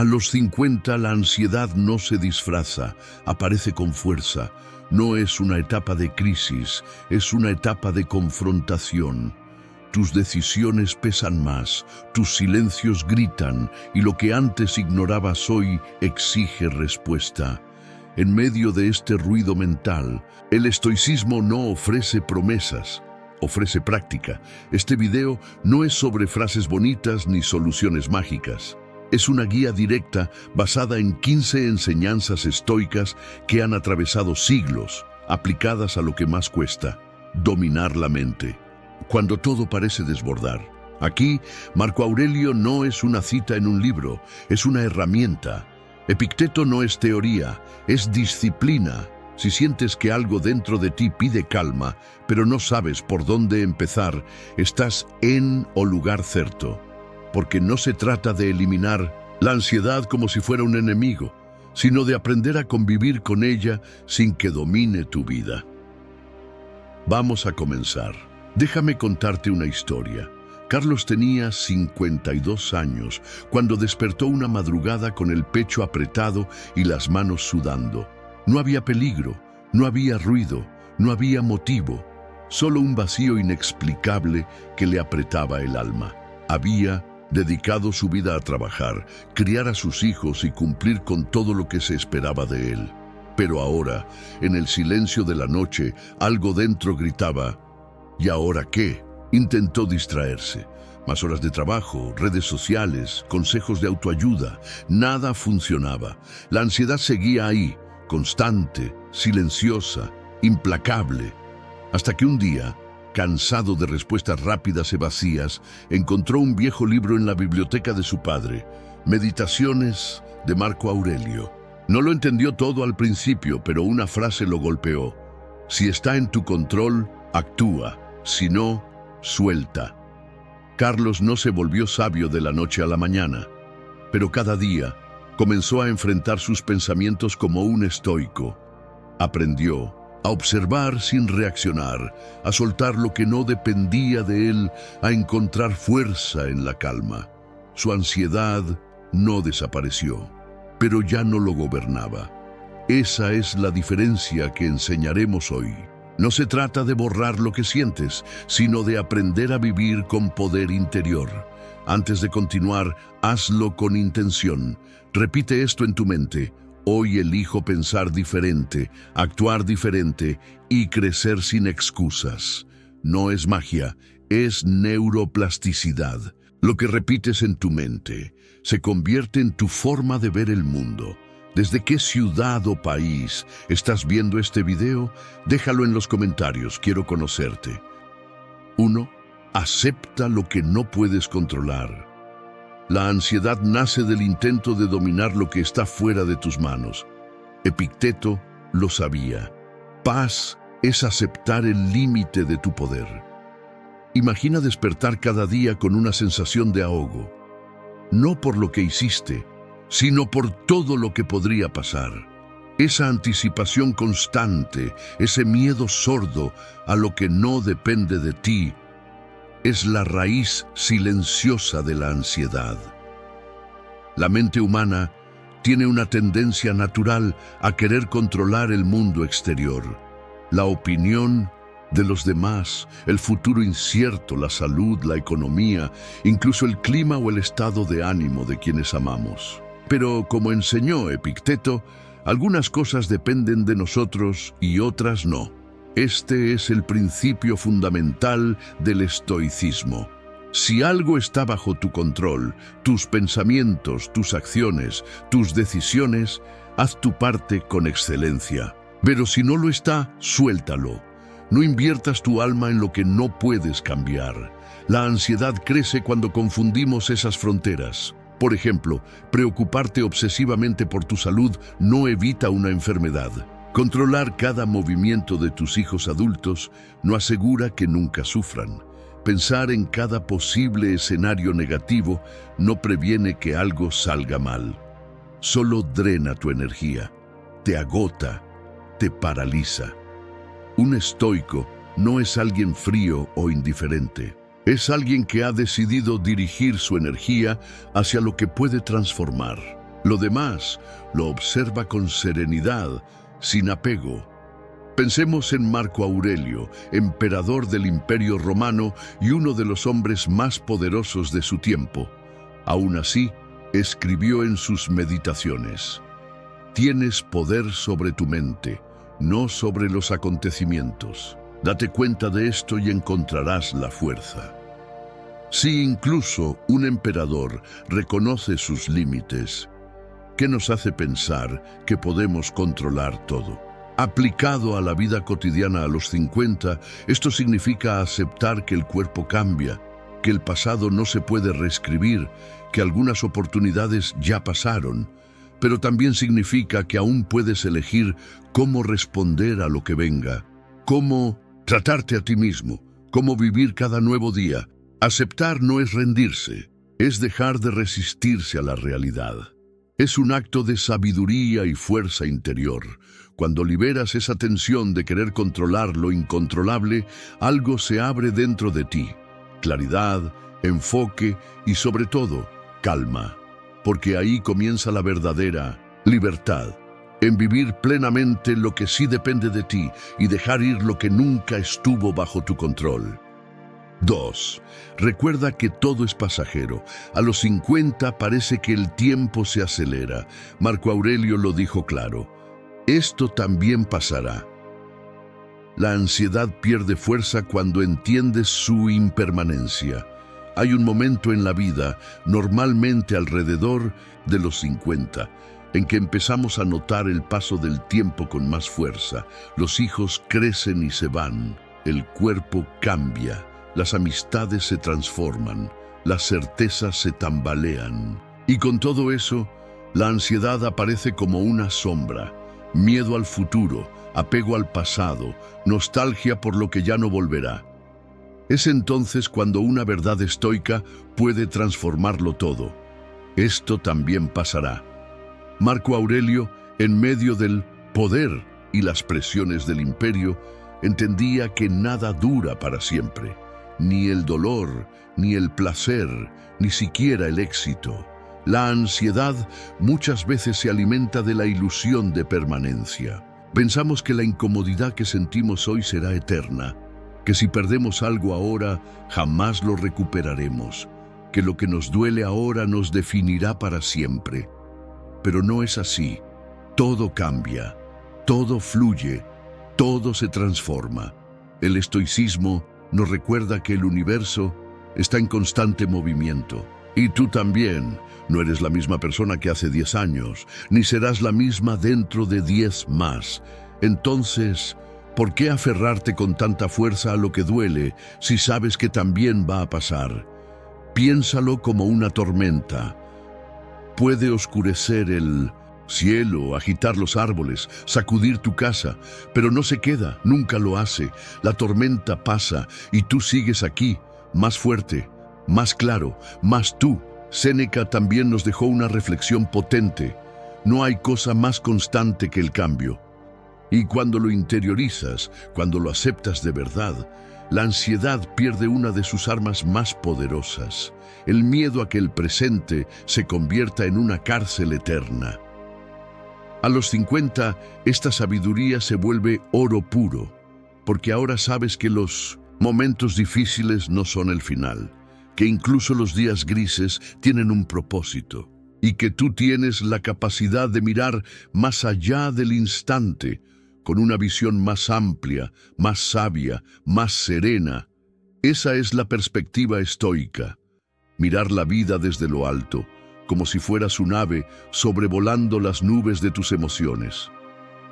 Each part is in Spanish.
A los 50 la ansiedad no se disfraza, aparece con fuerza. No es una etapa de crisis, es una etapa de confrontación. Tus decisiones pesan más, tus silencios gritan y lo que antes ignorabas hoy exige respuesta. En medio de este ruido mental, el estoicismo no ofrece promesas, ofrece práctica. Este video no es sobre frases bonitas ni soluciones mágicas. Es una guía directa basada en 15 enseñanzas estoicas que han atravesado siglos, aplicadas a lo que más cuesta: dominar la mente. Cuando todo parece desbordar. Aquí, Marco Aurelio no es una cita en un libro, es una herramienta. Epicteto no es teoría, es disciplina. Si sientes que algo dentro de ti pide calma, pero no sabes por dónde empezar, estás en o lugar cierto. Porque no se trata de eliminar la ansiedad como si fuera un enemigo, sino de aprender a convivir con ella sin que domine tu vida. Vamos a comenzar. Déjame contarte una historia. Carlos tenía 52 años cuando despertó una madrugada con el pecho apretado y las manos sudando. No había peligro, no había ruido, no había motivo, solo un vacío inexplicable que le apretaba el alma. Había dedicado su vida a trabajar, criar a sus hijos y cumplir con todo lo que se esperaba de él. Pero ahora, en el silencio de la noche, algo dentro gritaba: ¿y ahora qué? Intentó distraerse. Más horas de trabajo, redes sociales, consejos de autoayuda. Nada funcionaba. La ansiedad seguía ahí, constante, silenciosa, implacable. Hasta que un día, cansado de respuestas rápidas y vacías, encontró un viejo libro en la biblioteca de su padre, Meditaciones de Marco Aurelio. No lo entendió todo al principio, pero una frase lo golpeó: si está en tu control, actúa; si no, suelta. Carlos no se volvió sabio de la noche a la mañana, pero cada día comenzó a enfrentar sus pensamientos como un estoico. Aprendió a observar sin reaccionar, a soltar lo que no dependía de él, a encontrar fuerza en la calma. Su ansiedad no desapareció, pero ya no lo gobernaba. Esa es la diferencia que enseñaremos hoy. No se trata de borrar lo que sientes, sino de aprender a vivir con poder interior. Antes de continuar, hazlo con intención. Repite esto en tu mente: hoy elijo pensar diferente, actuar diferente y crecer sin excusas. No es magia, es neuroplasticidad. Lo que repites en tu mente se convierte en tu forma de ver el mundo. ¿Desde qué ciudad o país estás viendo este video? Déjalo en los comentarios, quiero conocerte. 1. Acepta lo que no puedes controlar. La ansiedad nace del intento de dominar lo que está fuera de tus manos. Epicteto lo sabía. Paz es aceptar el límite de tu poder. Imagina despertar cada día con una sensación de ahogo. No por lo que hiciste, sino por todo lo que podría pasar. Esa anticipación constante, ese miedo sordo a lo que no depende de ti, es la raíz silenciosa de la ansiedad. La mente humana tiene una tendencia natural a querer controlar el mundo exterior, la opinión de los demás, el futuro incierto, la salud, la economía, incluso el clima o el estado de ánimo de quienes amamos. Pero como enseñó Epicteto, algunas cosas dependen de nosotros y otras no. Este es el principio fundamental del estoicismo. Si algo está bajo tu control, tus pensamientos, tus acciones, tus decisiones, haz tu parte con excelencia. Pero si no lo está, suéltalo. No inviertas tu alma en lo que no puedes cambiar. La ansiedad crece cuando confundimos esas fronteras. Por ejemplo, preocuparte obsesivamente por tu salud no evita una enfermedad. Controlar cada movimiento de tus hijos adultos no asegura que nunca sufran. Pensar en cada posible escenario negativo no previene que algo salga mal. Solo drena tu energía, te agota, te paraliza. Un estoico no es alguien frío o indiferente. Es alguien que ha decidido dirigir su energía hacia lo que puede transformar. Lo demás lo observa con serenidad, sin apego. Pensemos en Marco Aurelio, emperador del Imperio Romano y uno de los hombres más poderosos de su tiempo. Aún así, escribió en sus meditaciones: «Tienes poder sobre tu mente, no sobre los acontecimientos. Date cuenta de esto y encontrarás la fuerza». Si incluso un emperador reconoce sus límites, ¿qué nos hace pensar que podemos controlar todo? Aplicado a la vida cotidiana a los 50, esto significa aceptar que el cuerpo cambia, que el pasado no se puede reescribir, que algunas oportunidades ya pasaron, pero también significa que aún puedes elegir cómo responder a lo que venga, cómo tratarte a ti mismo, cómo vivir cada nuevo día. Aceptar no es rendirse, es dejar de resistirse a la realidad. Es un acto de sabiduría y fuerza interior. Cuando liberas esa tensión de querer controlar lo incontrolable, algo se abre dentro de ti. Claridad, enfoque y sobre todo, calma. Porque ahí comienza la verdadera libertad. En vivir plenamente lo que sí depende de ti y dejar ir lo que nunca estuvo bajo tu control. 2. Recuerda que todo es pasajero. A los 50 parece que el tiempo se acelera. Marco Aurelio lo dijo claro. Esto también pasará. La ansiedad pierde fuerza cuando entiendes su impermanencia. Hay un momento en la vida, normalmente alrededor de los 50, en que empezamos a notar el paso del tiempo con más fuerza. Los hijos crecen y se van. El cuerpo cambia. Las amistades se transforman, las certezas se tambalean. Y con todo eso, la ansiedad aparece como una sombra, miedo al futuro, apego al pasado, nostalgia por lo que ya no volverá. Es entonces cuando una verdad estoica puede transformarlo todo. Esto también pasará. Marco Aurelio, en medio del poder y las presiones del imperio, entendía que nada dura para siempre. Ni el dolor, ni el placer, ni siquiera el éxito. La ansiedad muchas veces se alimenta de la ilusión de permanencia. Pensamos que la incomodidad que sentimos hoy será eterna, que si perdemos algo ahora, jamás lo recuperaremos, que lo que nos duele ahora nos definirá para siempre. Pero no es así. Todo cambia, todo fluye, todo se transforma. El estoicismo nos recuerda que el universo está en constante movimiento. Y tú también. No eres la misma persona que hace 10 años, ni serás la misma dentro de 10 más. Entonces, ¿por qué aferrarte con tanta fuerza a lo que duele si sabes que también va a pasar? Piénsalo como una tormenta. Puede oscurecer el cielo, agitar los árboles, sacudir tu casa, pero no se queda, nunca lo hace. La tormenta pasa y tú sigues aquí, más fuerte, más claro, más tú. Séneca también nos dejó una reflexión potente. No hay cosa más constante que el cambio. Y cuando lo interiorizas, cuando lo aceptas de verdad, la ansiedad pierde una de sus armas más poderosas, el miedo a que el presente se convierta en una cárcel eterna. A los 50, esta sabiduría se vuelve oro puro, porque ahora sabes que los momentos difíciles no son el final, que incluso los días grises tienen un propósito, y que tú tienes la capacidad de mirar más allá del instante, con una visión más amplia, más sabia, más serena. Esa es la perspectiva estoica, mirar la vida desde lo alto, como si fueras un ave sobrevolando las nubes de tus emociones.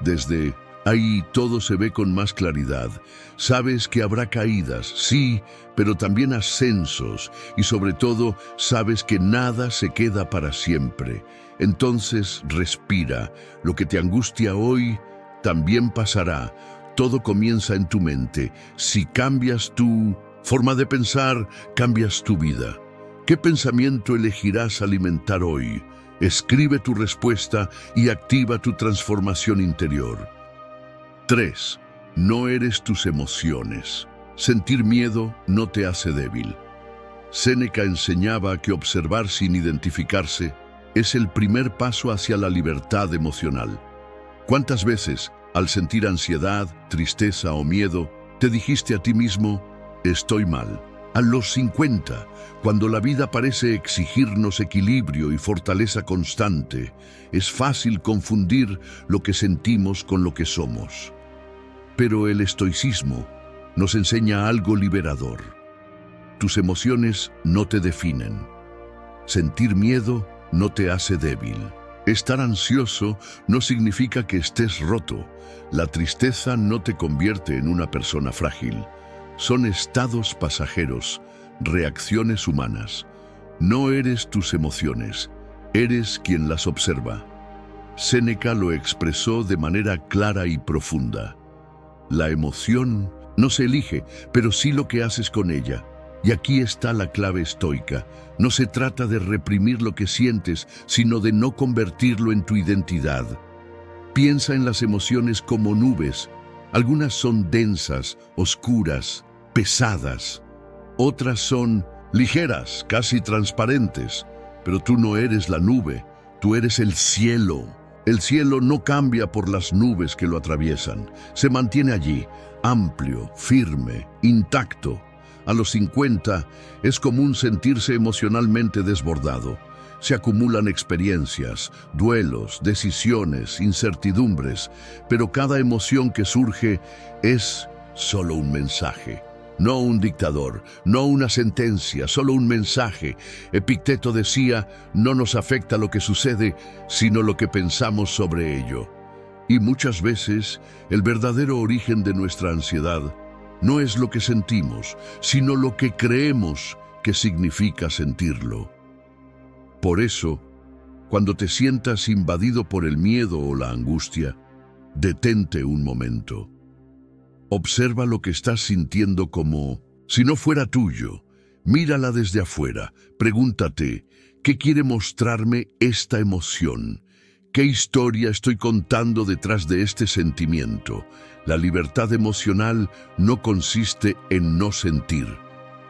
Desde ahí todo se ve con más claridad. Sabes que habrá caídas, sí, pero también ascensos, y sobre todo sabes que nada se queda para siempre. Entonces respira. Lo que te angustia hoy también pasará. Todo comienza en tu mente. Si cambias tu forma de pensar, cambias tu vida. ¿Qué pensamiento elegirás alimentar hoy? Escribe tu respuesta y activa tu transformación interior. 3. No eres tus emociones. Sentir miedo no te hace débil. Séneca enseñaba que observar sin identificarse es el primer paso hacia la libertad emocional. ¿Cuántas veces, al sentir ansiedad, tristeza o miedo, te dijiste a ti mismo, estoy mal? A los 50, cuando la vida parece exigirnos equilibrio y fortaleza constante, es fácil confundir lo que sentimos con lo que somos. Pero el estoicismo nos enseña algo liberador. Tus emociones no te definen. Sentir miedo no te hace débil. Estar ansioso no significa que estés roto. La tristeza no te convierte en una persona frágil. Son estados pasajeros, reacciones humanas. No eres tus emociones, eres quien las observa. Séneca lo expresó de manera clara y profunda. La emoción no se elige, pero sí lo que haces con ella. Y aquí está la clave estoica. No se trata de reprimir lo que sientes, sino de no convertirlo en tu identidad. Piensa en las emociones como nubes. Algunas son densas, oscuras, pesadas. Otras son ligeras, casi transparentes. Pero tú no eres la nube, tú eres el cielo. El cielo no cambia por las nubes que lo atraviesan. Se mantiene allí, amplio, firme, intacto. A los 50 es común sentirse emocionalmente desbordado. Se acumulan experiencias, duelos, decisiones, incertidumbres, pero cada emoción que surge es solo un mensaje. No un dictador, no una sentencia, solo un mensaje. Epicteto decía, no nos afecta lo que sucede, sino lo que pensamos sobre ello. Y muchas veces, el verdadero origen de nuestra ansiedad no es lo que sentimos, sino lo que creemos que significa sentirlo. Por eso, cuando te sientas invadido por el miedo o la angustia, detente un momento. Observa lo que estás sintiendo como si no fuera tuyo. Mírala desde afuera. Pregúntate, ¿qué quiere mostrarme esta emoción? ¿Qué historia estoy contando detrás de este sentimiento? La libertad emocional no consiste en no sentir.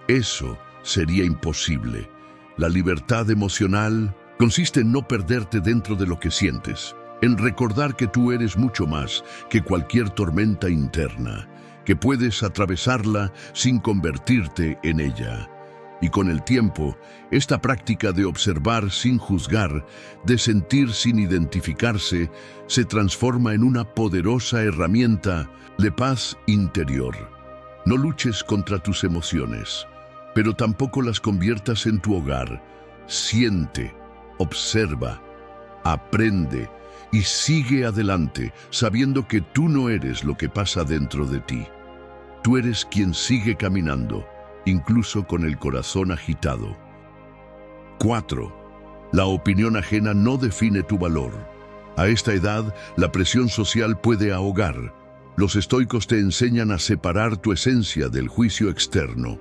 Eso sería imposible. La libertad emocional consiste en no perderte dentro de lo que sientes, en recordar que tú eres mucho más que cualquier tormenta interna, que puedes atravesarla sin convertirte en ella. Y con el tiempo, esta práctica de observar sin juzgar, de sentir sin identificarse, se transforma en una poderosa herramienta de paz interior. No luches contra tus emociones, pero tampoco las conviertas en tu hogar. Siente, observa, aprende y sigue adelante, sabiendo que tú no eres lo que pasa dentro de ti. Tú eres quien sigue caminando, incluso con el corazón agitado. 4. La opinión ajena no define tu valor. A esta edad, la presión social puede ahogar. Los estoicos te enseñan a separar tu esencia del juicio externo.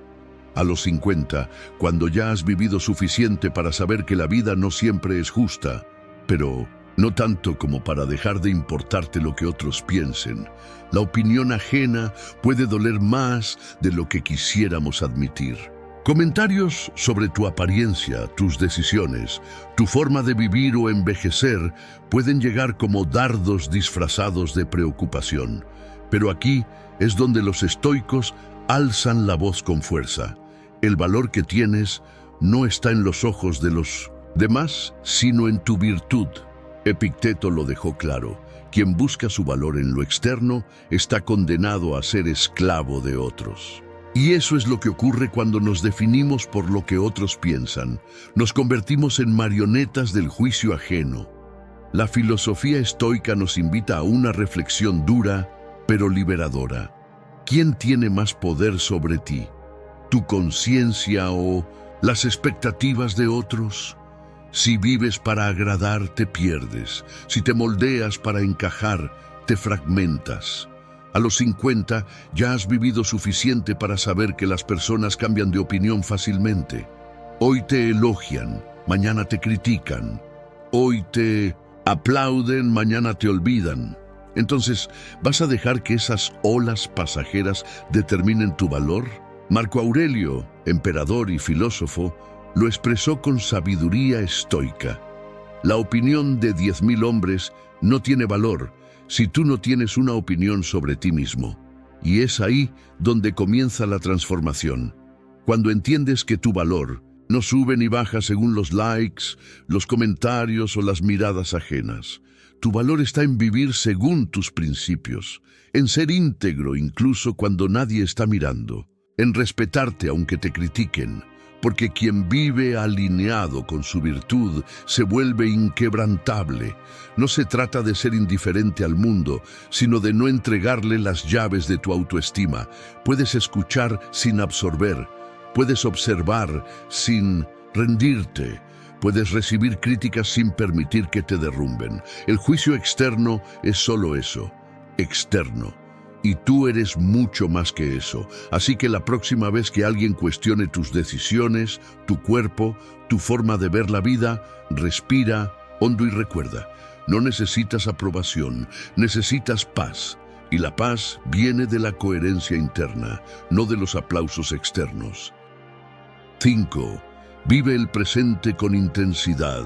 A los 50, cuando ya has vivido suficiente para saber que la vida no siempre es justa, pero no tanto como para dejar de importarte lo que otros piensen. La opinión ajena puede doler más de lo que quisiéramos admitir. Comentarios sobre tu apariencia, tus decisiones, tu forma de vivir o envejecer pueden llegar como dardos disfrazados de preocupación. Pero aquí es donde los estoicos alzan la voz con fuerza. El valor que tienes no está en los ojos de los demás, sino en tu virtud. Epicteto lo dejó claro. Quien busca su valor en lo externo está condenado a ser esclavo de otros. Y eso es lo que ocurre cuando nos definimos por lo que otros piensan. Nos convertimos en marionetas del juicio ajeno. La filosofía estoica nos invita a una reflexión dura, pero liberadora. ¿Quién tiene más poder sobre ti? ¿Tu conciencia o las expectativas de otros? Si vives para agradar, te pierdes. Si te moldeas para encajar, te fragmentas. A los 50 ya has vivido suficiente para saber que las personas cambian de opinión fácilmente. Hoy te elogian, mañana te critican. Hoy te aplauden, mañana te olvidan. Entonces, ¿vas a dejar que esas olas pasajeras determinen tu valor? Marco Aurelio, emperador y filósofo, lo expresó con sabiduría estoica. La opinión de 10.000 hombres no tiene valor si tú no tienes una opinión sobre ti mismo. Y es ahí donde comienza la transformación. Cuando entiendes que tu valor no sube ni baja según los likes, los comentarios o las miradas ajenas. Tu valor está en vivir según tus principios, en ser íntegro incluso cuando nadie está mirando, en respetarte aunque te critiquen, porque quien vive alineado con su virtud se vuelve inquebrantable. No se trata de ser indiferente al mundo, sino de no entregarle las llaves de tu autoestima. Puedes escuchar sin absorber, puedes observar sin rendirte, puedes recibir críticas sin permitir que te derrumben. El juicio externo es solo eso, externo. Y tú eres mucho más que eso. Así que la próxima vez que alguien cuestione tus decisiones, tu cuerpo, tu forma de ver la vida, respira hondo y recuerda, no necesitas aprobación, necesitas paz. Y la paz viene de la coherencia interna, no de los aplausos externos. 5. Vive el presente con intensidad.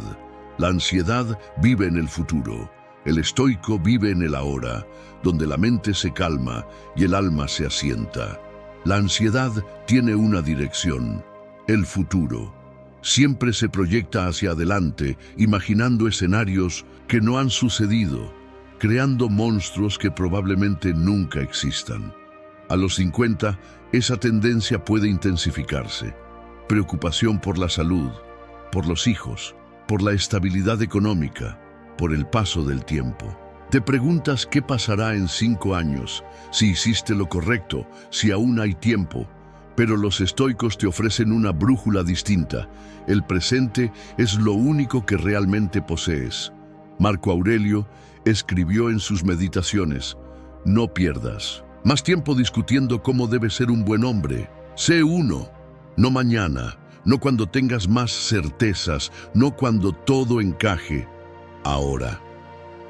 La ansiedad vive en el futuro. El estoico vive en el ahora, donde la mente se calma y el alma se asienta. La ansiedad tiene una dirección, el futuro. Siempre se proyecta hacia adelante, imaginando escenarios que no han sucedido, creando monstruos que probablemente nunca existan. A los 50, esa tendencia puede intensificarse. Preocupación por la salud, por los hijos, por la estabilidad económica, por el paso del tiempo. Te preguntas qué pasará en 5 años, si hiciste lo correcto, si aún hay tiempo. Pero los estoicos te ofrecen una brújula distinta. El presente es lo único que realmente posees. Marco Aurelio escribió en sus meditaciones: no pierdas más tiempo discutiendo cómo debes ser un buen hombre. Sé uno, no mañana, no cuando tengas más certezas, no cuando todo encaje. Ahora.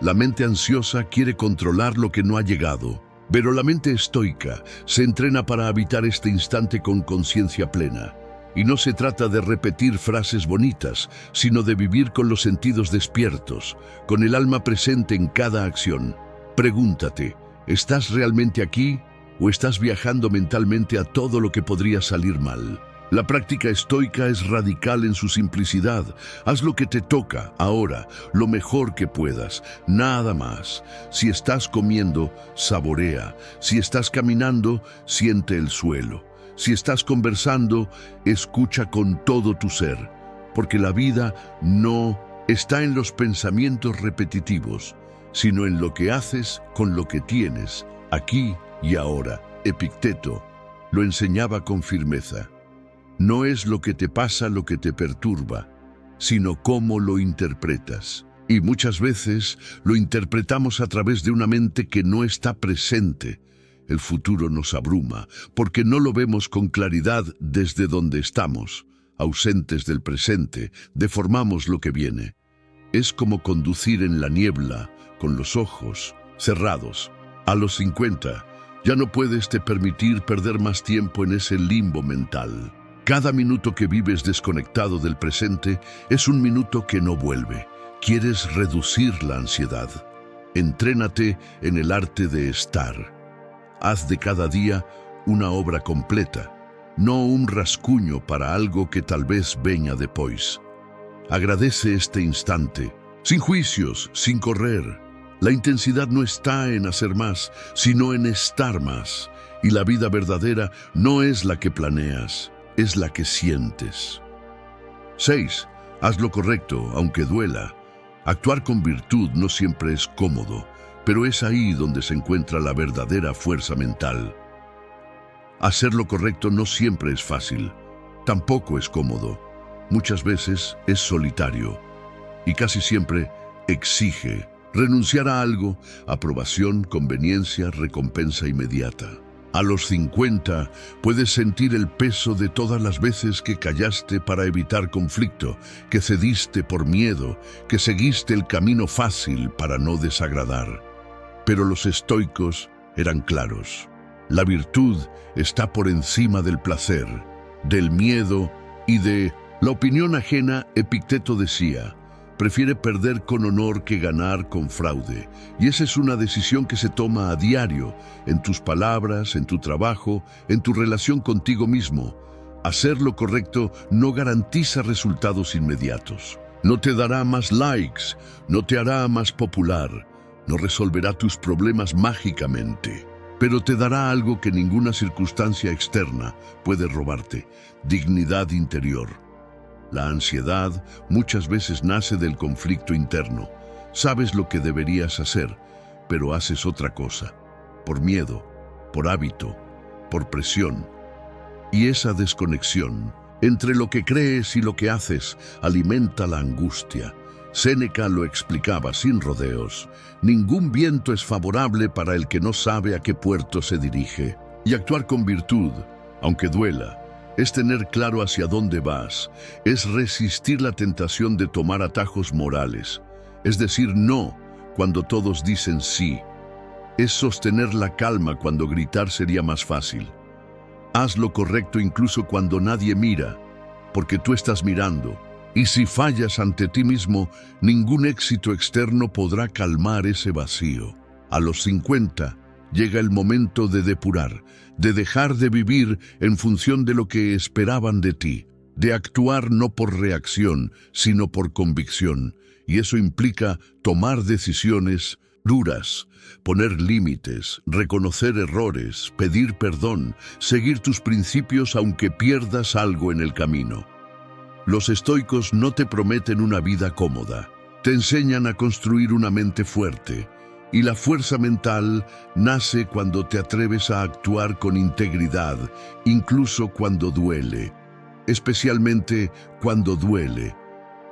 La mente ansiosa quiere controlar lo que no ha llegado, pero la mente estoica se entrena para habitar este instante con conciencia plena. Y no se trata de repetir frases bonitas, sino de vivir con los sentidos despiertos, con el alma presente en cada acción. Pregúntate, ¿estás realmente aquí o estás viajando mentalmente a todo lo que podría salir mal? La práctica estoica es radical en su simplicidad. Haz lo que te toca, ahora, lo mejor que puedas, nada más. Si estás comiendo, saborea. Si estás caminando, siente el suelo. Si estás conversando, escucha con todo tu ser. Porque la vida no está en los pensamientos repetitivos, sino en lo que haces con lo que tienes, aquí y ahora. Epicteto lo enseñaba con firmeza. No es lo que te pasa lo que te perturba, sino cómo lo interpretas. Y muchas veces lo interpretamos a través de una mente que no está presente. El futuro nos abruma porque no lo vemos con claridad desde donde estamos. Ausentes del presente, deformamos lo que viene. Es como conducir en la niebla con los ojos cerrados. A los 50, ya no puedes te permitir perder más tiempo en ese limbo mental. Cada minuto que vives desconectado del presente es un minuto que no vuelve. ¿Quieres reducir la ansiedad? Entrénate en el arte de estar. Haz de cada día una obra completa, no un rascuño para algo que tal vez venga después. Agradece este instante, sin juicios, sin correr. La intensidad no está en hacer más, sino en estar más. Y la vida verdadera no es la que planeas, es la que sientes. 6. Haz lo correcto, aunque duela. Actuar con virtud no siempre es cómodo, pero es ahí donde se encuentra la verdadera fuerza mental. Hacer lo correcto no siempre es fácil, tampoco es cómodo. Muchas veces es solitario y casi siempre exige renunciar a algo, aprobación, conveniencia, recompensa inmediata. A los 50 puedes sentir el peso de todas las veces que callaste para evitar conflicto, que cediste por miedo, que seguiste el camino fácil para no desagradar. Pero los estoicos eran claros. La virtud está por encima del placer, del miedo y de la opinión ajena. Epicteto decía: Prefiere perder con honor que ganar con fraude. Y esa es una decisión que se toma a diario, en tus palabras, en tu trabajo, en tu relación contigo mismo. Hacer lo correcto no garantiza resultados inmediatos. No te dará más likes, no te hará más popular, no resolverá tus problemas mágicamente, pero te dará algo que ninguna circunstancia externa puede robarte: dignidad interior. La ansiedad muchas veces nace del conflicto interno. Sabes lo que deberías hacer, pero haces otra cosa, por miedo, por hábito, por presión. Y esa desconexión entre lo que crees y lo que haces alimenta la angustia. Séneca lo explicaba sin rodeos: ningún viento es favorable para el que no sabe a qué puerto se dirige. Y actuar con virtud, aunque duela, es tener claro hacia dónde vas, es resistir la tentación de tomar atajos morales, es decir no cuando todos dicen sí, es sostener la calma cuando gritar sería más fácil. Haz lo correcto incluso cuando nadie mira, porque tú estás mirando, y si fallas ante ti mismo, ningún éxito externo podrá calmar ese vacío. A los 50, llega el momento de depurar, de dejar de vivir en función de lo que esperaban de ti, de actuar no por reacción, sino por convicción. Y eso implica tomar decisiones duras, poner límites, reconocer errores, pedir perdón, seguir tus principios aunque pierdas algo en el camino. Los estoicos no te prometen una vida cómoda, te enseñan a construir una mente fuerte. Y la fuerza mental nace cuando te atreves a actuar con integridad, incluso cuando duele. Especialmente cuando duele,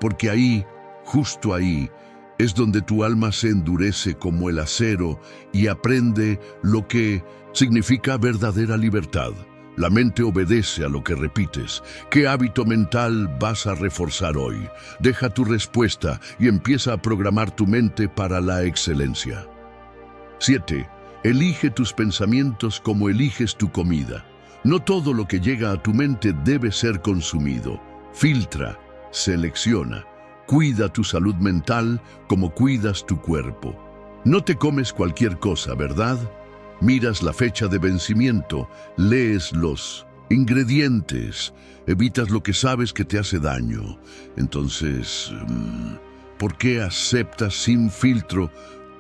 porque ahí, justo ahí, es donde tu alma se endurece como el acero y aprende lo que significa verdadera libertad. La mente obedece a lo que repites. ¿Qué hábito mental vas a reforzar hoy? Deja tu respuesta y empieza a programar tu mente para la excelencia. 7. Elige tus pensamientos como eliges tu comida. No todo lo que llega a tu mente debe ser consumido. Filtra, selecciona, cuida tu salud mental como cuidas tu cuerpo. No te comes cualquier cosa, ¿verdad? Miras la fecha de vencimiento, lees los ingredientes, evitas lo que sabes que te hace daño. Entonces, ¿por qué aceptas sin filtro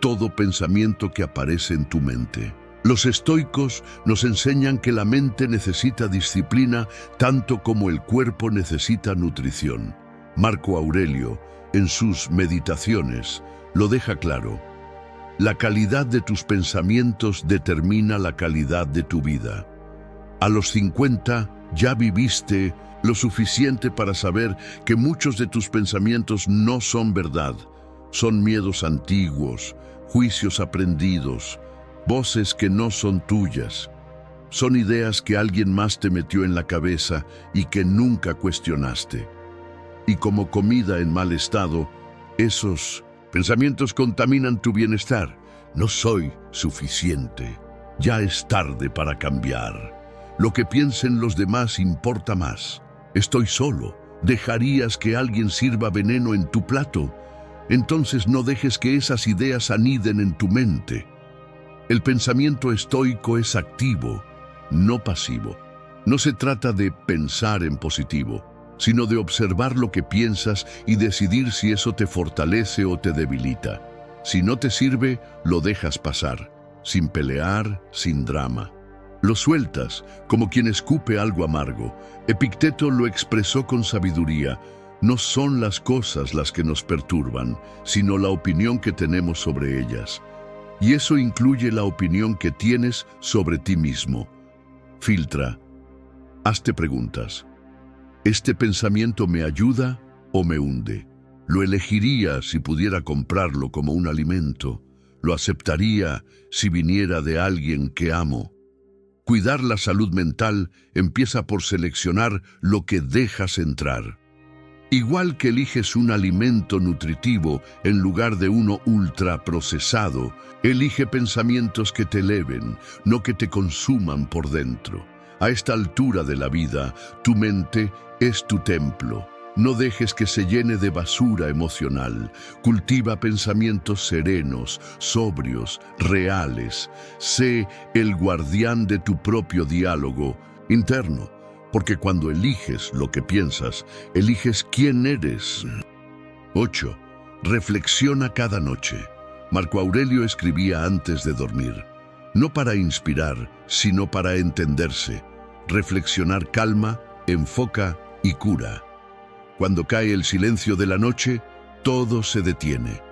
todo pensamiento que aparece en tu mente? Los estoicos nos enseñan que la mente necesita disciplina tanto como el cuerpo necesita nutrición. Marco Aurelio, en sus Meditaciones, lo deja claro: la calidad de tus pensamientos determina la calidad de tu vida. A los 50 ya viviste lo suficiente para saber que muchos de tus pensamientos no son verdad. Son miedos antiguos, juicios aprendidos, voces que no son tuyas. Son ideas que alguien más te metió en la cabeza y que nunca cuestionaste. Y como comida en mal estado, esos pensamientos contaminan tu bienestar. No soy suficiente. Ya es tarde para cambiar. Lo que piensen los demás importa más. Estoy solo. ¿Dejarías que alguien sirva veneno en tu plato? Entonces no dejes que esas ideas aniden en tu mente. El pensamiento estoico es activo, no pasivo. No se trata de pensar en positivo, sino de observar lo que piensas y decidir si eso te fortalece o te debilita. Si no te sirve, lo dejas pasar, sin pelear, sin drama. Lo sueltas, como quien escupe algo amargo. Epicteto lo expresó con sabiduría: no son las cosas las que nos perturban, sino la opinión que tenemos sobre ellas. Y eso incluye la opinión que tienes sobre ti mismo. Filtra. Hazte preguntas. ¿Este pensamiento me ayuda o me hunde? ¿Lo elegiría si pudiera comprarlo como un alimento? ¿Lo aceptaría si viniera de alguien que amo? Cuidar la salud mental empieza por seleccionar lo que dejas entrar. Igual que eliges un alimento nutritivo en lugar de uno ultraprocesado, elige pensamientos que te eleven, no que te consuman por dentro. A esta altura de la vida, tu mente es tu templo. No dejes que se llene de basura emocional. Cultiva pensamientos serenos, sobrios, reales. Sé el guardián de tu propio diálogo interno, porque cuando eliges lo que piensas, eliges quién eres. 8. Reflexiona cada noche. Marco Aurelio escribía antes de dormir, no para inspirar, sino para entenderse. Reflexionar calma, enfoca y cura. Cuando cae el silencio de la noche, todo se detiene,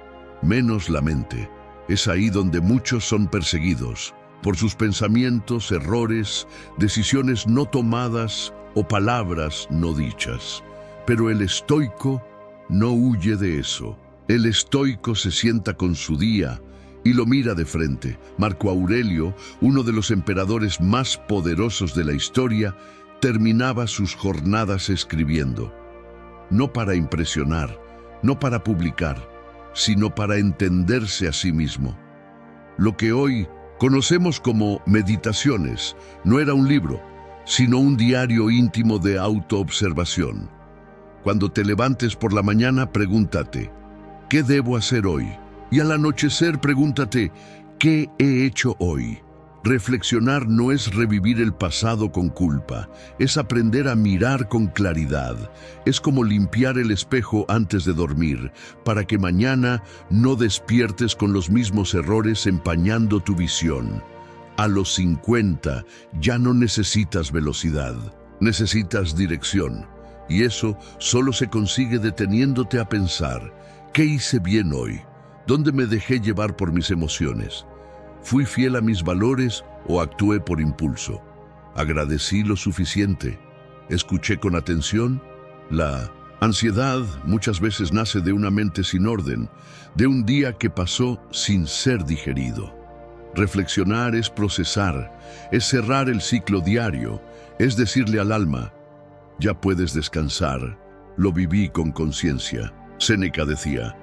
menos la mente. Es ahí donde muchos son perseguidos, por sus pensamientos, errores, decisiones no tomadas o palabras no dichas. Pero el estoico no huye de eso. El estoico se sienta con su día y lo mira de frente. Marco Aurelio, uno de los emperadores más poderosos de la historia, terminaba sus jornadas escribiendo. No para impresionar, no para publicar, sino para entenderse a sí mismo. Lo que hoy conocemos como meditaciones no era un libro, sino un diario íntimo de autoobservación. Cuando te levantes por la mañana, pregúntate, ¿qué debo hacer hoy? Y al anochecer, pregúntate, ¿qué he hecho hoy? Reflexionar no es revivir el pasado con culpa, es aprender a mirar con claridad. Es como limpiar el espejo antes de dormir, para que mañana no despiertes con los mismos errores empañando tu visión. A los 50 ya no necesitas velocidad, necesitas dirección. Y eso solo se consigue deteniéndote a pensar, ¿qué hice bien hoy? ¿Dónde me dejé llevar por mis emociones? ¿Fui fiel a mis valores o actué por impulso? ¿Agradecí lo suficiente? ¿Escuché con atención? La ansiedad muchas veces nace de una mente sin orden, de un día que pasó sin ser digerido. Reflexionar es procesar, es cerrar el ciclo diario, es decirle al alma, ya puedes descansar, lo viví con conciencia. Séneca decía,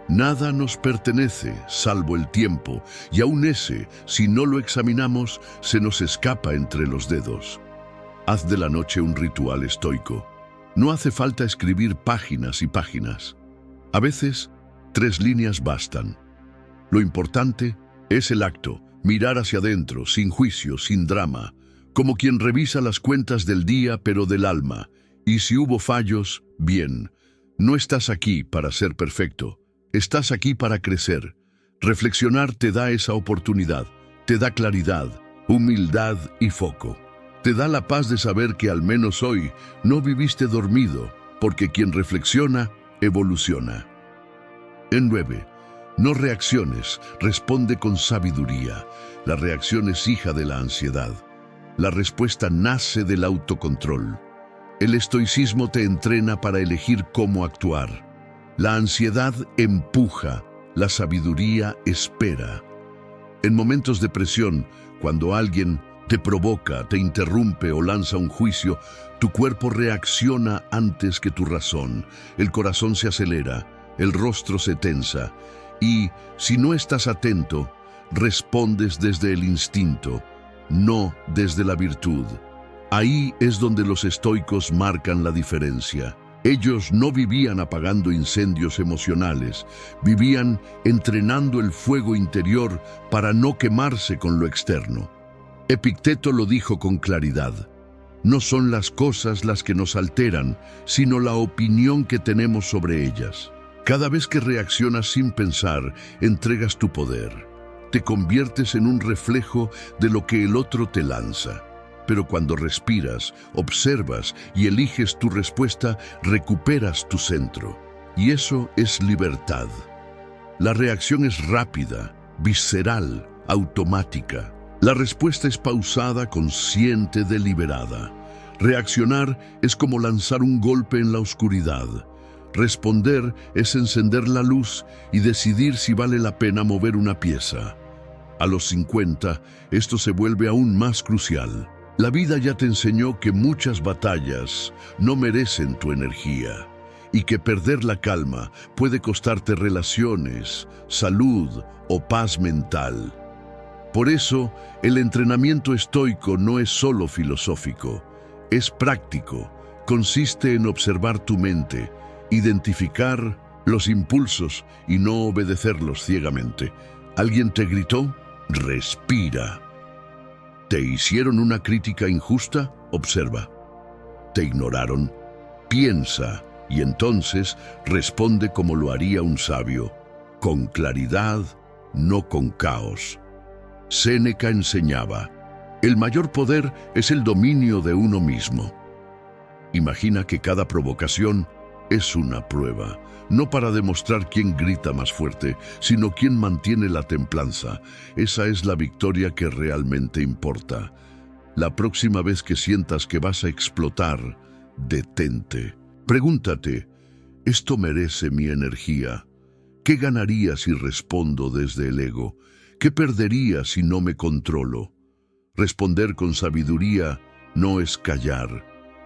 nada nos pertenece salvo el tiempo, y aún ese, si no lo examinamos, se nos escapa entre los dedos. Haz de la noche un ritual estoico. No hace falta escribir páginas y páginas. A veces, 3 líneas bastan. Lo importante es el acto, mirar hacia adentro, sin juicio, sin drama, como quien revisa las cuentas del día pero del alma. Y si hubo fallos, bien, no estás aquí para ser perfecto. Estás aquí para crecer. Reflexionar te da esa oportunidad, te da claridad, humildad y foco. Te da la paz de saber que al menos hoy no viviste dormido, porque quien reflexiona, evoluciona. En 9. No reacciones, responde con sabiduría. La reacción es hija de la ansiedad. La respuesta nace del autocontrol. El estoicismo te entrena para elegir cómo actuar. La ansiedad empuja, la sabiduría espera. En momentos de presión, cuando alguien te provoca, te interrumpe o lanza un juicio, tu cuerpo reacciona antes que tu razón. El corazón se acelera, el rostro se tensa y, si no estás atento, respondes desde el instinto, no desde la virtud. Ahí es donde los estoicos marcan la diferencia. Ellos no vivían apagando incendios emocionales, vivían entrenando el fuego interior para no quemarse con lo externo. Epicteto lo dijo con claridad. No son las cosas las que nos alteran, sino la opinión que tenemos sobre ellas. Cada vez que reaccionas sin pensar, entregas tu poder. Te conviertes en un reflejo de lo que el otro te lanza. Pero cuando respiras, observas y eliges tu respuesta, recuperas tu centro. Y eso es libertad. La reacción es rápida, visceral, automática. La respuesta es pausada, consciente, deliberada. Reaccionar es como lanzar un golpe en la oscuridad. Responder es encender la luz y decidir si vale la pena mover una pieza. A los 50, esto se vuelve aún más crucial. La vida ya te enseñó que muchas batallas no merecen tu energía y que perder la calma puede costarte relaciones, salud o paz mental. Por eso, el entrenamiento estoico no es solo filosófico, es práctico. Consiste en observar tu mente, identificar los impulsos y no obedecerlos ciegamente. ¿Alguien te gritó? Respira. ¿Te hicieron una crítica injusta? Observa. ¿Te ignoraron? Piensa y entonces responde como lo haría un sabio, con claridad, no con caos. Séneca enseñaba: el mayor poder es el dominio de uno mismo. Imagina que cada provocación es una prueba, no para demostrar quién grita más fuerte, sino quién mantiene la templanza. Esa es la victoria que realmente importa. La próxima vez que sientas que vas a explotar, detente. Pregúntate: ¿esto merece mi energía? ¿Qué ganaría si respondo desde el ego? ¿Qué perdería si no me controlo? Responder con sabiduría no es callar.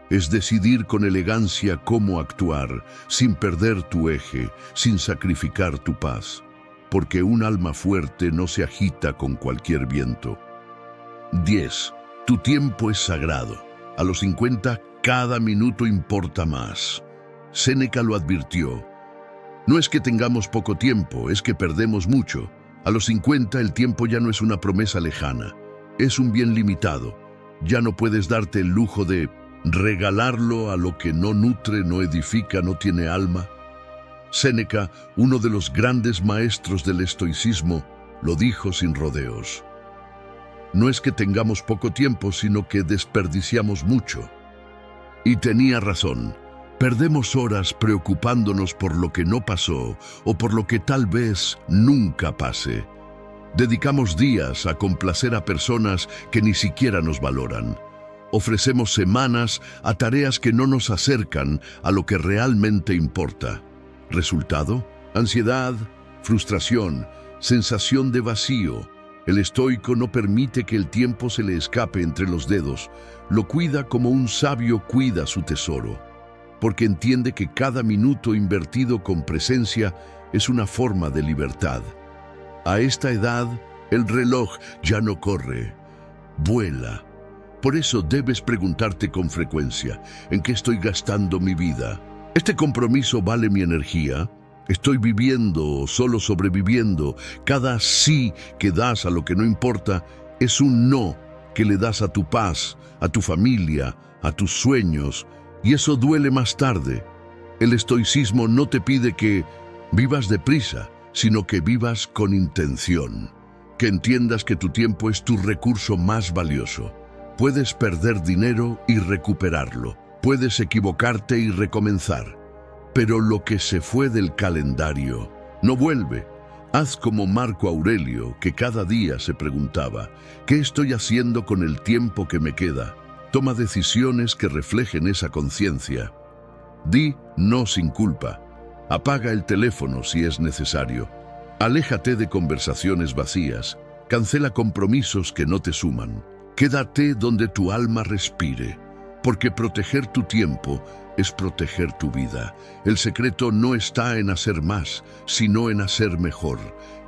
Es decidir con elegancia cómo actuar, sin perder tu eje, sin sacrificar tu paz. Porque un alma fuerte no se agita con cualquier viento. 10. Tu tiempo es sagrado. A los 50, cada minuto importa más. Séneca lo advirtió. No es que tengamos poco tiempo, es que perdemos mucho. A los 50, el tiempo ya no es una promesa lejana. Es un bien limitado. Ya no puedes darte el lujo de regalarlo a lo que no nutre, no edifica, no tiene alma. Séneca, uno de los grandes maestros del estoicismo, lo dijo sin rodeos. No es que tengamos poco tiempo, sino que desperdiciamos mucho. Y tenía razón. Perdemos horas preocupándonos por lo que no pasó o por lo que tal vez nunca pase. Dedicamos días a complacer a personas que ni siquiera nos valoran. Ofrecemos semanas a tareas que no nos acercan a lo que realmente importa. ¿Resultado? Ansiedad, frustración, sensación de vacío. El estoico no permite que el tiempo se le escape entre los dedos. Lo cuida como un sabio cuida su tesoro, porque entiende que cada minuto invertido con presencia es una forma de libertad. A esta edad, el reloj ya no corre, vuela. Por eso debes preguntarte con frecuencia: ¿en qué estoy gastando mi vida? ¿Este compromiso vale mi energía? ¿Estoy viviendo o solo sobreviviendo? Cada sí que das a lo que no importa es un no que le das a tu paz, a tu familia, a tus sueños, y eso duele más tarde. El estoicismo no te pide que vivas deprisa, sino que vivas con intención, que entiendas que tu tiempo es tu recurso más valioso. Puedes perder dinero y recuperarlo, puedes equivocarte y recomenzar, pero lo que se fue del calendario no vuelve. Haz como Marco Aurelio, que cada día se preguntaba: ¿qué estoy haciendo con el tiempo que me queda? Toma decisiones que reflejen esa conciencia. Di no sin culpa. Apaga el teléfono si es necesario. Aléjate de conversaciones vacías. Cancela compromisos que no te suman. Quédate donde tu alma respire, porque proteger tu tiempo es proteger tu vida. El secreto no está en hacer más, sino en hacer mejor,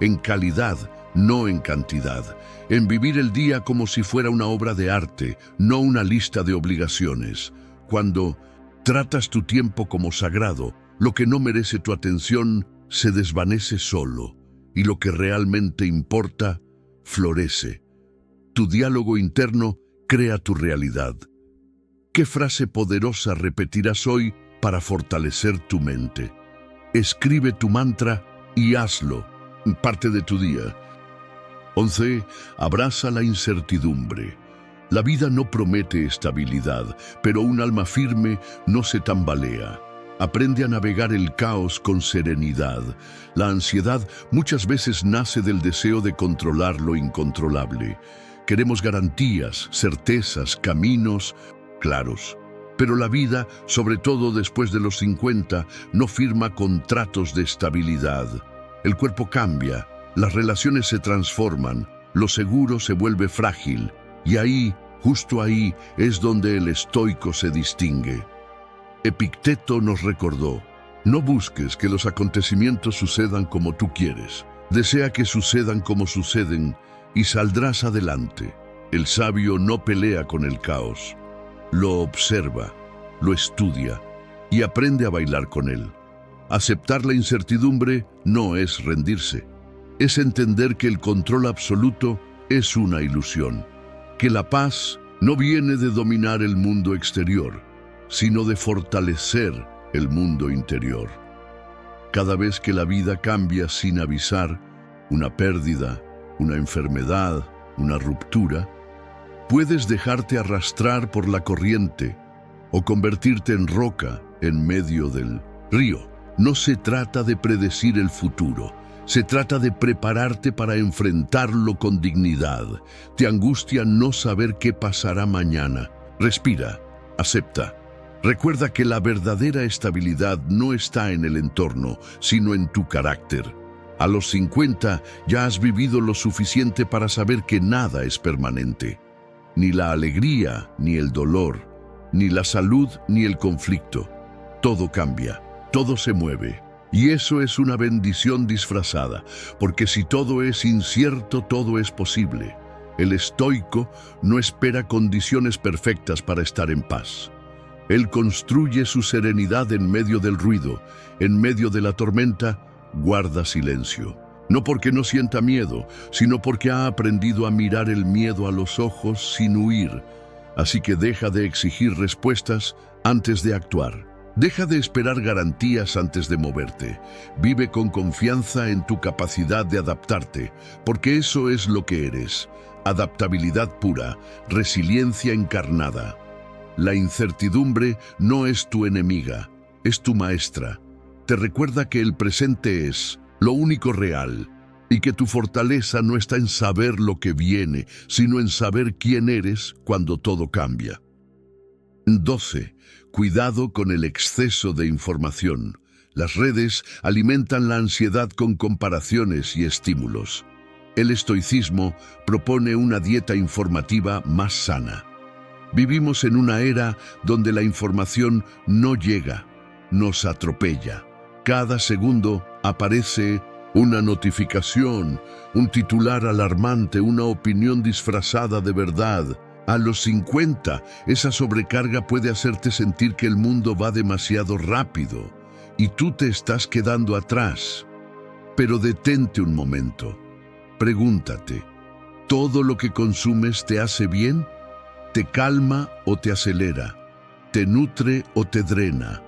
en calidad, no en cantidad, en vivir el día como si fuera una obra de arte, no una lista de obligaciones. Cuando tratas tu tiempo como sagrado, lo que no merece tu atención se desvanece solo, y lo que realmente importa florece. Tu diálogo interno crea tu realidad. ¿Qué frase poderosa repetirás hoy para fortalecer tu mente? Escribe tu mantra y hazlo parte de tu día. 11. Abraza la incertidumbre. La vida no promete estabilidad, pero un alma firme no se tambalea. Aprende a navegar el caos con serenidad. La ansiedad muchas veces nace del deseo de controlar lo incontrolable. Queremos garantías, certezas, caminos claros. Pero la vida, sobre todo después de los 50, no firma contratos de estabilidad. El cuerpo cambia, las relaciones se transforman, lo seguro se vuelve frágil. Y ahí, justo ahí, es donde el estoico se distingue. Epicteto nos recordó: no busques que los acontecimientos sucedan como tú quieres. Desea que sucedan como suceden y saldrás adelante. El sabio no pelea con el caos. Lo observa, lo estudia y aprende a bailar con él. Aceptar la incertidumbre no es rendirse. Es entender que el control absoluto es una ilusión, que la paz no viene de dominar el mundo exterior, sino de fortalecer el mundo interior. Cada vez que la vida cambia sin avisar, una pérdida, una enfermedad, una ruptura, puedes dejarte arrastrar por la corriente o convertirte en roca en medio del río. No se trata de predecir el futuro, se trata de prepararte para enfrentarlo con dignidad. Te angustia no saber qué pasará mañana. Respira, acepta. Recuerda que la verdadera estabilidad no está en el entorno, sino en tu carácter. A los 50 ya has vivido lo suficiente para saber que nada es permanente. Ni la alegría, ni el dolor, ni la salud, ni el conflicto. Todo cambia, todo se mueve. Y eso es una bendición disfrazada, porque si todo es incierto, todo es posible. El estoico no espera condiciones perfectas para estar en paz. Él construye su serenidad en medio del ruido, en medio de la tormenta, guarda silencio. No porque no sienta miedo, sino porque ha aprendido a mirar el miedo a los ojos sin huir. Así que deja de exigir respuestas antes de actuar. Deja de esperar garantías antes de moverte. Vive con confianza en tu capacidad de adaptarte, porque eso es lo que eres. Adaptabilidad pura, resiliencia encarnada. La incertidumbre no es tu enemiga, es tu maestra. Te recuerda que el presente es lo único real y que tu fortaleza no está en saber lo que viene, sino en saber quién eres cuando todo cambia. 12. Cuidado con el exceso de información. Las redes alimentan la ansiedad con comparaciones y estímulos. El estoicismo propone una dieta informativa más sana. Vivimos en una era donde la información no llega, nos atropella. Cada segundo aparece una notificación, un titular alarmante, una opinión disfrazada de verdad. A los 50, esa sobrecarga puede hacerte sentir que el mundo va demasiado rápido y tú te estás quedando atrás. Pero detente un momento. Pregúntate, ¿todo lo que consumes te hace bien? ¿Te calma o te acelera? ¿Te nutre o te drena?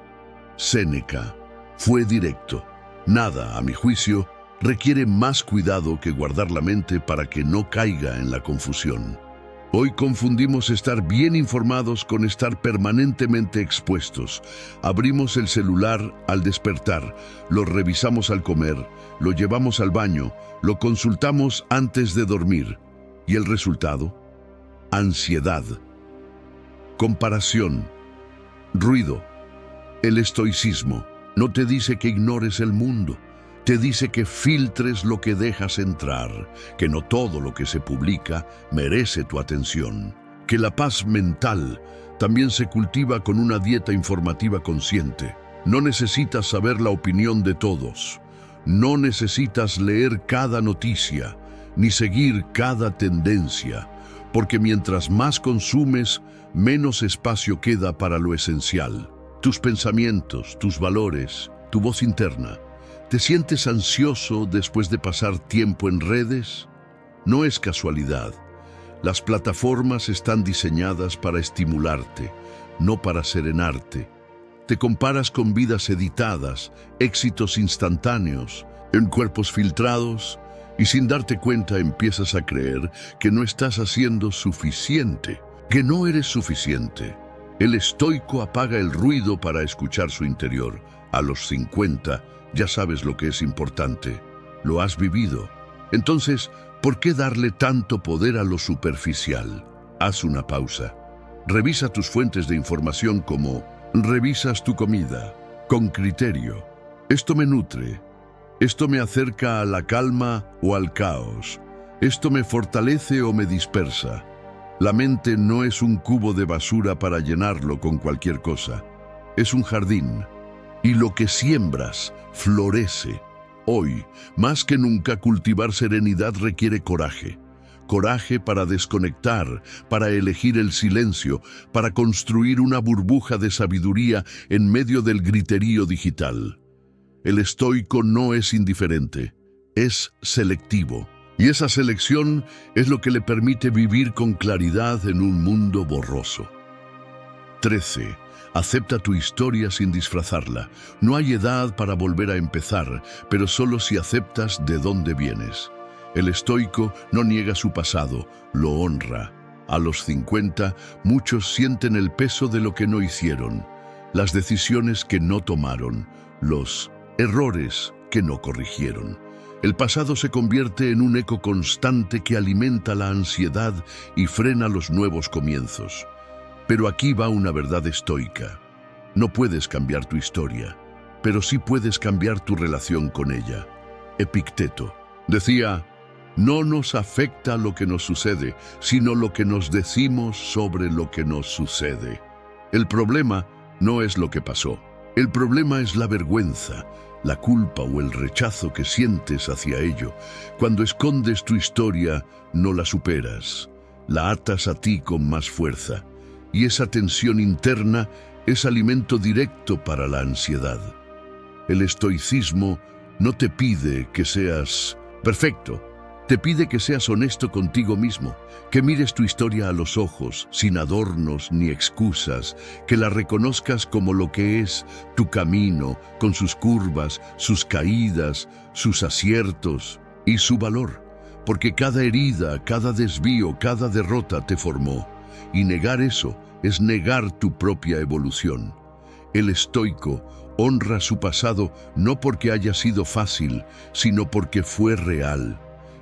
Séneca fue directo. Nada, a mi juicio, requiere más cuidado que guardar la mente para que no caiga en la confusión. Hoy confundimos estar bien informados con estar permanentemente expuestos. Abrimos el celular al despertar, lo revisamos al comer, lo llevamos al baño, lo consultamos antes de dormir. ¿Y el resultado? Ansiedad, comparación, ruido. El estoicismo no te dice que ignores el mundo, te dice que filtres lo que dejas entrar, que no todo lo que se publica merece tu atención, que la paz mental también se cultiva con una dieta informativa consciente. No necesitas saber la opinión de todos, no necesitas leer cada noticia, ni seguir cada tendencia, porque mientras más consumes, menos espacio queda para lo esencial. Tus pensamientos, tus valores, tu voz interna. ¿Te sientes ansioso después de pasar tiempo en redes? No es casualidad. Las plataformas están diseñadas para estimularte, no para serenarte. Te comparas con vidas editadas, éxitos instantáneos, en cuerpos filtrados, y sin darte cuenta empiezas a creer que no estás haciendo suficiente, que no eres suficiente. El estoico apaga el ruido para escuchar su interior. A los 50 ya sabes lo que es importante, lo has vivido. Entonces, ¿por qué darle tanto poder a lo superficial? Haz una pausa. Revisa tus fuentes de información como revisas tu comida, con criterio. Esto me nutre. Esto me acerca a la calma o al caos. Esto me fortalece o me dispersa. La mente no es un cubo de basura para llenarlo con cualquier cosa. Es un jardín. Y lo que siembras florece. Hoy, más que nunca, cultivar serenidad requiere coraje. Coraje para desconectar, para elegir el silencio, para construir una burbuja de sabiduría en medio del griterío digital. El estoico no es indiferente, es selectivo. Y esa selección es lo que le permite vivir con claridad en un mundo borroso. 13. Acepta tu historia sin disfrazarla. No hay edad para volver a empezar, pero solo si aceptas de dónde vienes. El estoico no niega su pasado, lo honra. A los 50, muchos sienten el peso de lo que no hicieron, las decisiones que no tomaron, los errores que no corrigieron. El pasado se convierte en un eco constante que alimenta la ansiedad y frena los nuevos comienzos. Pero aquí va una verdad estoica. No puedes cambiar tu historia, pero sí puedes cambiar tu relación con ella. Epicteto decía: no nos afecta lo que nos sucede, sino lo que nos decimos sobre lo que nos sucede. El problema no es lo que pasó. El problema es la vergüenza, la culpa o el rechazo que sientes hacia ello. Cuando escondes tu historia, no la superas. La atas a ti con más fuerza. Y esa tensión interna es alimento directo para la ansiedad. El estoicismo no te pide que seas perfecto. Te pide que seas honesto contigo mismo, que mires tu historia a los ojos, sin adornos ni excusas, que la reconozcas como lo que es, tu camino, con sus curvas, sus caídas, sus aciertos y su valor. Porque cada herida, cada desvío, cada derrota te formó. Y negar eso es negar tu propia evolución. El estoico honra su pasado no porque haya sido fácil, sino porque fue real.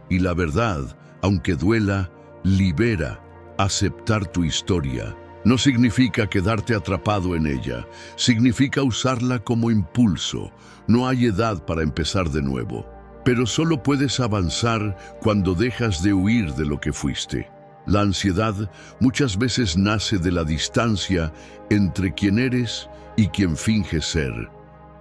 Y la verdad, aunque duela, libera. Aceptar tu historia no significa quedarte atrapado en ella, significa usarla como impulso. No hay edad para empezar de nuevo, pero solo puedes avanzar cuando dejas de huir de lo que fuiste. La ansiedad muchas veces nace de la distancia entre quien eres y quien finges ser,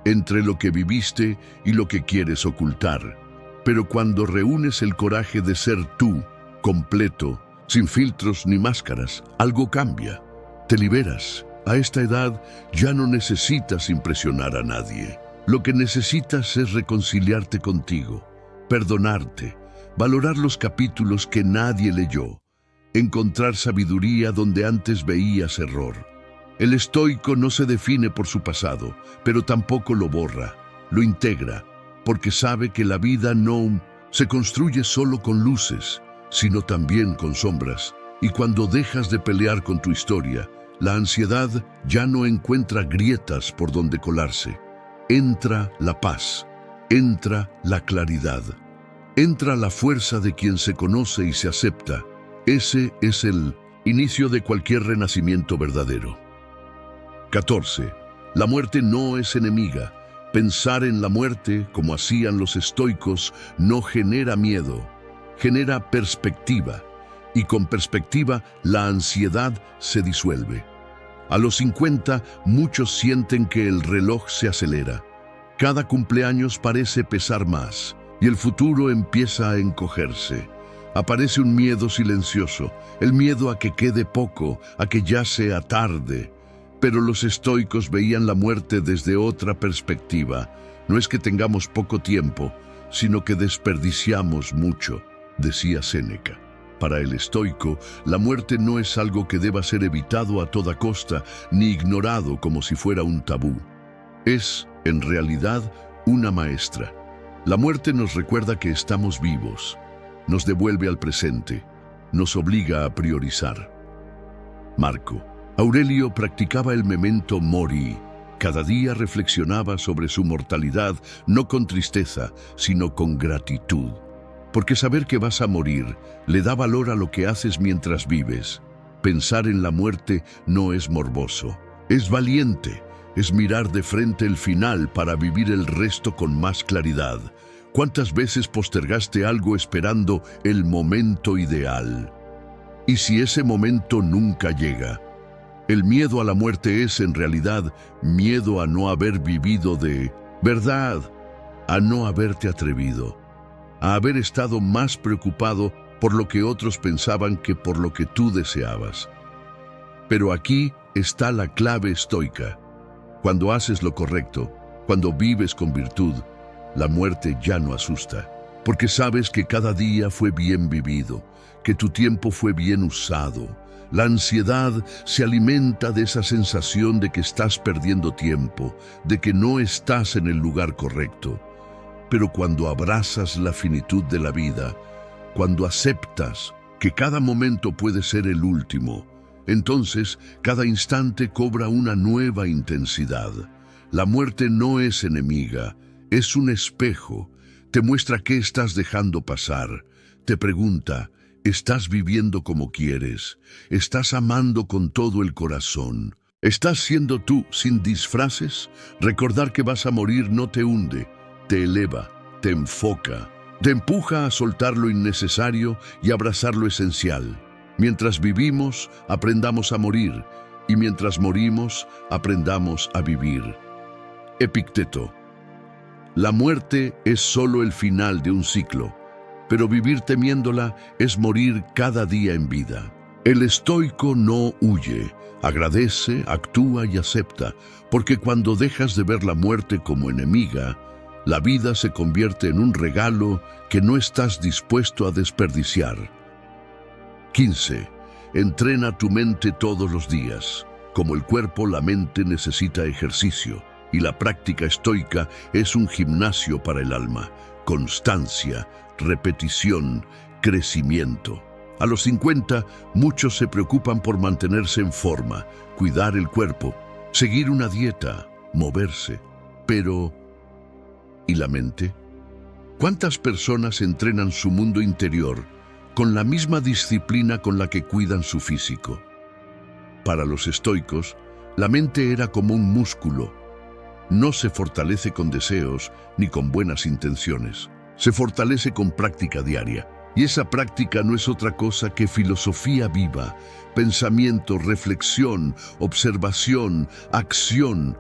entre lo que viviste y lo que quieres ocultar. Pero cuando reúnes el coraje de ser tú, completo, sin filtros ni máscaras, algo cambia. Te liberas. A esta edad ya no necesitas impresionar a nadie. Lo que necesitas es reconciliarte contigo, perdonarte, valorar los capítulos que nadie leyó, encontrar sabiduría donde antes veías error. El estoico no se define por su pasado, pero tampoco lo borra, lo integra, porque sabe que la vida no se construye solo con luces, sino también con sombras. Y cuando dejas de pelear con tu historia, la ansiedad ya no encuentra grietas por donde colarse. Entra la paz, entra la claridad, entra la fuerza de quien se conoce y se acepta. Ese es el inicio de cualquier renacimiento verdadero. 14. La muerte no es enemiga. Pensar en la muerte, como hacían los estoicos, no genera miedo, genera perspectiva. Y con perspectiva, la ansiedad se disuelve. A los 50, muchos sienten que el reloj se acelera. Cada cumpleaños parece pesar más, y el futuro empieza a encogerse. Aparece un miedo silencioso, el miedo a que quede poco, a que ya sea tarde. Pero los estoicos veían la muerte desde otra perspectiva. No es que tengamos poco tiempo, sino que desperdiciamos mucho, decía Séneca. Para el estoico, la muerte no es algo que deba ser evitado a toda costa, ni ignorado como si fuera un tabú. Es, en realidad, una maestra. La muerte nos recuerda que estamos vivos, nos devuelve al presente, nos obliga a priorizar. Marco Aurelio practicaba el memento mori. Cada día reflexionaba sobre su mortalidad, no con tristeza, sino con gratitud. Porque saber que vas a morir le da valor a lo que haces mientras vives. Pensar en la muerte no es morboso, es valiente, es mirar de frente el final para vivir el resto con más claridad. ¿Cuántas veces postergaste algo esperando el momento ideal? ¿Y si ese momento nunca llega? El miedo a la muerte es, en realidad, miedo a no haber vivido de verdad, a no haberte atrevido, a haber estado más preocupado por lo que otros pensaban que por lo que tú deseabas. Pero aquí está la clave estoica. Cuando haces lo correcto, Cuando vives con virtud, la muerte ya no asusta, porque sabes que cada día fue bien vivido, que tu tiempo fue bien usado. La ansiedad se alimenta de esa sensación de que estás perdiendo tiempo, de que no estás en el lugar correcto. Pero cuando abrazas la finitud de la vida, cuando aceptas que cada momento puede ser el último, entonces cada instante cobra una nueva intensidad. La muerte no es enemiga, es un espejo. Te muestra qué estás dejando pasar. Te pregunta, ¿estás viviendo como quieres? ¿Estás amando con todo el corazón? ¿Estás siendo tú sin disfraces? Recordar que vas a morir no te hunde, te eleva, te enfoca, te empuja a soltar lo innecesario y abrazar lo esencial. Mientras vivimos, aprendamos a morir, y mientras morimos, aprendamos a vivir. Epicteto. La muerte es solo el final de un ciclo, pero vivir temiéndola es morir cada día en vida. El estoico no huye, agradece, actúa y acepta, porque cuando dejas de ver la muerte como enemiga, la vida se convierte en un regalo que no estás dispuesto a desperdiciar. 15. Entrena tu mente todos los días. Como el cuerpo, la mente necesita ejercicio, y la práctica estoica es un gimnasio para el alma. Constancia, repetición, crecimiento. A los 50, muchos se preocupan por mantenerse en forma, cuidar el cuerpo, seguir una dieta, moverse. Pero, ¿y la mente? ¿Cuántas personas entrenan su mundo interior con la misma disciplina con la que cuidan su físico? Para los estoicos, la mente era como un músculo. No se fortalece con deseos ni con buenas intenciones. Se fortalece con práctica diaria. Y esa práctica no es otra cosa que filosofía viva, pensamiento, reflexión, observación, acción.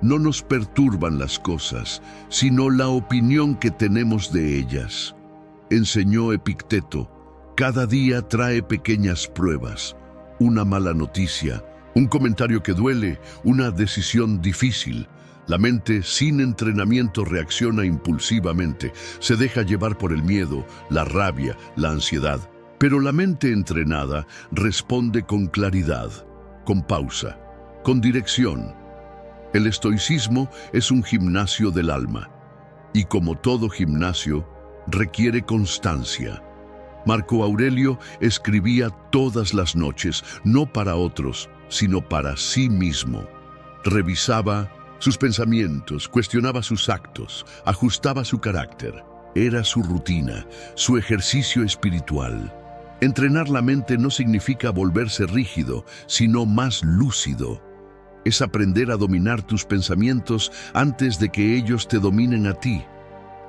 No nos perturban las cosas, sino la opinión que tenemos de ellas. Enseñó Epicteto, cada día trae pequeñas pruebas, una mala noticia, un comentario que duele, una decisión difícil. La mente sin entrenamiento reacciona impulsivamente, se deja llevar por el miedo, la rabia, la ansiedad. Pero la mente entrenada responde con claridad, con pausa, con dirección. El estoicismo es un gimnasio del alma, y como todo gimnasio, requiere constancia. Marco Aurelio escribía todas las noches, no para otros, sino para sí mismo. Revisaba sus pensamientos, cuestionaba sus actos, ajustaba su carácter. Era su rutina, su ejercicio espiritual. Entrenar la mente no significa volverse rígido, sino más lúcido. Es aprender a dominar tus pensamientos antes de que ellos te dominen a ti.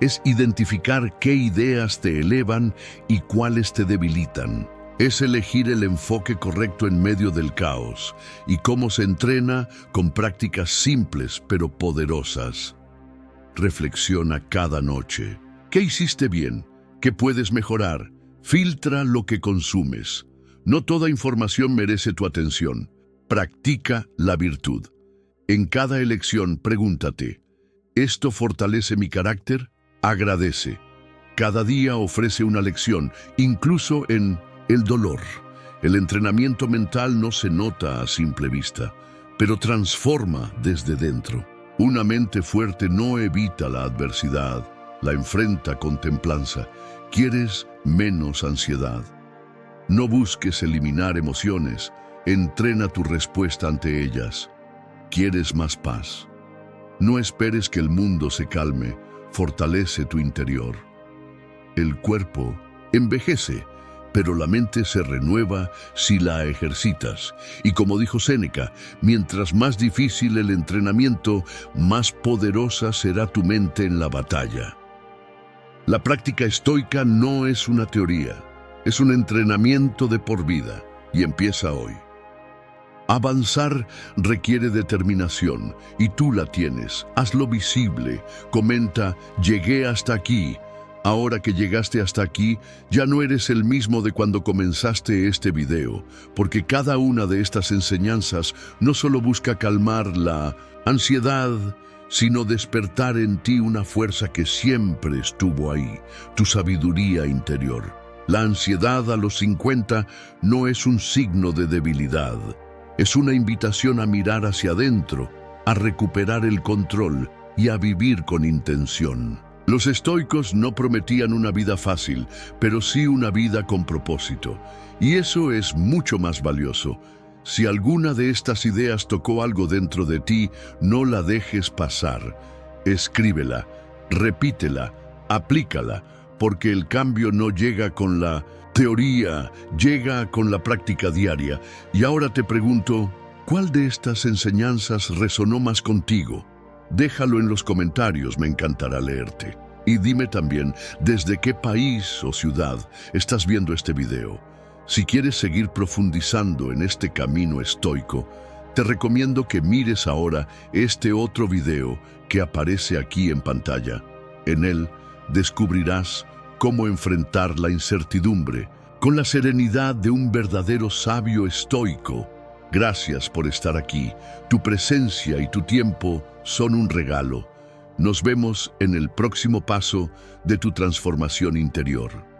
Es identificar qué ideas te elevan y cuáles te debilitan. Es elegir el enfoque correcto en medio del caos. ¿Y cómo se entrena? Con prácticas simples pero poderosas. Reflexiona cada noche. ¿Qué hiciste bien? ¿Qué puedes mejorar? Filtra lo que consumes. No toda información merece tu atención. Practica la virtud. En cada elección pregúntate, ¿esto fortalece mi carácter? Agradece. Cada día ofrece una lección, incluso en el dolor. El entrenamiento mental no se nota a simple vista, pero transforma desde dentro. Una mente fuerte no evita la adversidad, la enfrenta con templanza. ¿Quieres menos ansiedad? No busques eliminar emociones, entrena tu respuesta ante ellas. ¿Quieres más paz? No esperes que el mundo se calme, fortalece tu interior. El cuerpo envejece, pero la mente se renueva si la ejercitas. Y como dijo Séneca, mientras más difícil el entrenamiento, más poderosa será tu mente en la batalla. La práctica estoica no es una teoría, es un entrenamiento de por vida y empieza hoy. Avanzar requiere determinación y tú la tienes. Hazlo visible. Comenta, llegué hasta aquí. Ahora que llegaste hasta aquí, ya no eres el mismo de cuando comenzaste este video, porque cada una de estas enseñanzas no solo busca calmar la ansiedad, sino despertar en ti una fuerza que siempre estuvo ahí, tu sabiduría interior. La ansiedad a los 50 no es un signo de debilidad, es una invitación a mirar hacia adentro, a recuperar el control y a vivir con intención. Los estoicos no prometían una vida fácil, pero sí una vida con propósito. Y eso es mucho más valioso. Si alguna de estas ideas tocó algo dentro de ti, no la dejes pasar. Escríbela, repítela, aplícala, porque el cambio no llega con la teoría, llega con la práctica diaria. Y ahora te pregunto, ¿cuál de estas enseñanzas resonó más contigo? Déjalo en los comentarios, me encantará leerte. Y dime también, ¿desde qué país o ciudad estás viendo este video? Si quieres seguir profundizando en este camino estoico, te recomiendo que mires ahora este otro video que aparece aquí en pantalla. En él descubrirás cómo enfrentar la incertidumbre con la serenidad de un verdadero sabio estoico. Gracias por estar aquí. Tu presencia y tu tiempo son un regalo. Nos vemos en el próximo paso de tu transformación interior.